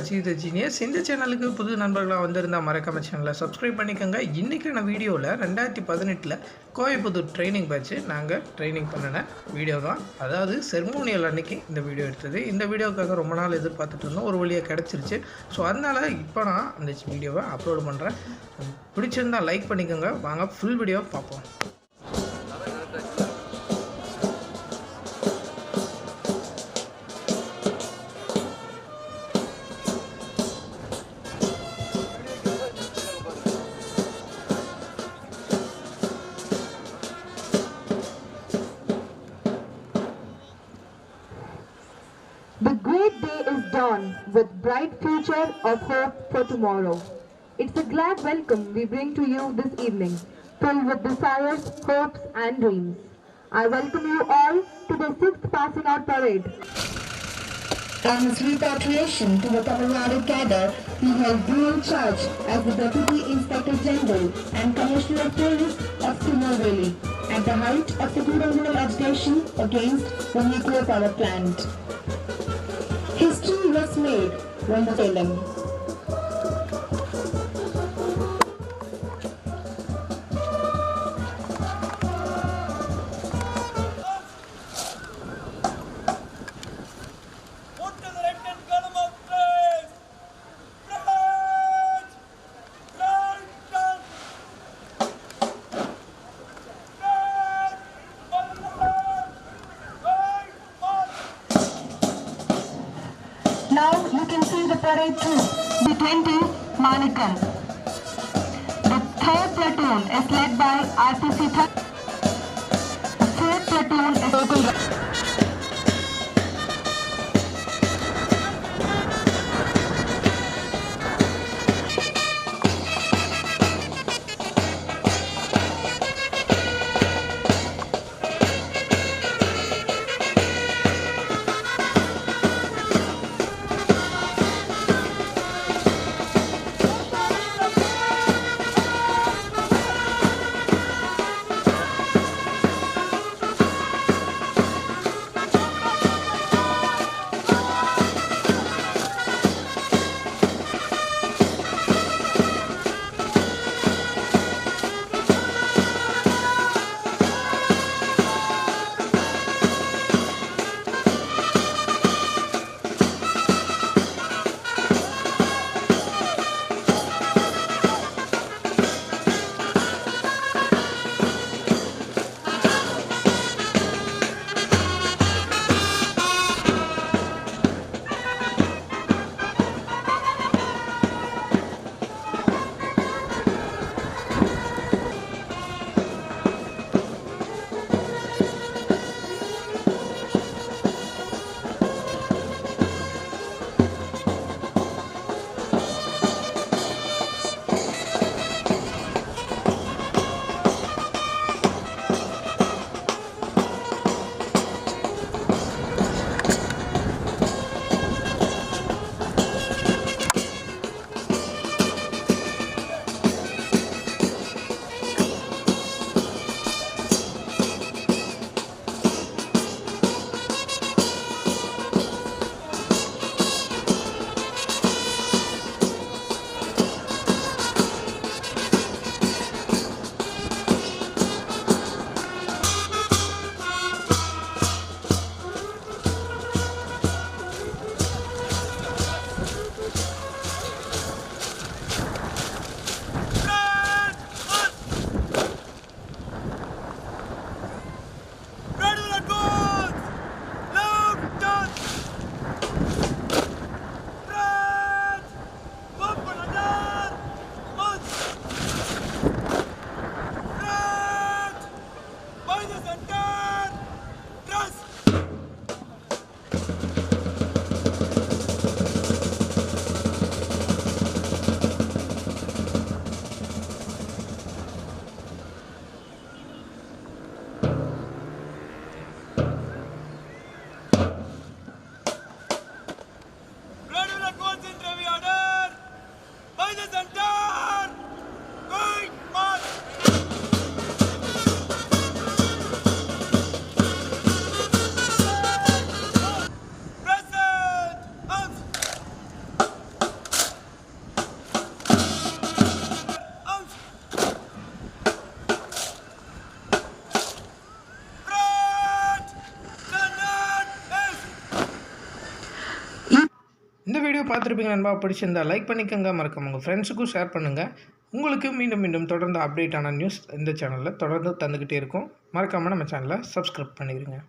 Achieve the Genius. இந்த சேனலுக்கு புது நண்பர்களாக வந்திருந்தால் மறக்காம சேனலை சப்ஸ்கிரைப் பண்ணிக்கோங்க. இன்றைக்கான வீடியோவில் 2018 கோயம்புத்தூர் ட்ரைனிங் பேட்ச்சு நாங்கள் ட்ரைனிங் பண்ணின வீடியோ தான். அதாவது செர்மோனியல் அன்றைக்கி இந்த வீடியோ எடுத்தது. இந்த வீடியோக்காக ரொம்ப நாள் எதிர்பார்த்துட்டு இருந்தோம், ஒரு வழியாக கிடச்சிருச்சு. ஸோ அதனால் இப்போ நான் அந்த வீடியோவை அப்லோட் பண்ணுறேன். பிடிச்சிருந்தால் லைக் பண்ணிக்கோங்க. வாங்க ஃபுல் வீடியோ பார்ப்போம். The great day is dawn with bright future of hope for tomorrow. It's a glad welcome we bring to you this evening, filled with desires, hopes and dreams. I welcome you all to the 6th Passing Out Parade. On his repatriation to the Tamil Nadu cadre, he held dual charge as the Deputy Inspector General and Commissioner of Police of Tnusrb at the height of the 2000 agitation against the nuclear power plant. History was made when the film. Now you can see the parade troop, the 20 Manikam. The 3rd platoon is led by RPC 3rd. The 4th platoon is local. பார்த்துருப்பீங்க நண்பா. பிடிச்சிருந்தா like பண்ணிக்கோங்க, மறக்காம உங்கள் ஃப்ரெண்ட்ஸுக்கும் share பண்ணுங்கள். உங்களுக்கு மீண்டும் தொடர்ந்து அப்டேட்டான நியூஸ் இந்த சேனலில் தொடர்ந்து தந்துக்கிட்டே இருக்கும். மறக்காமல் நம்ம சேனலை சப்ஸ்கிரைப் பண்ணிடுங்க.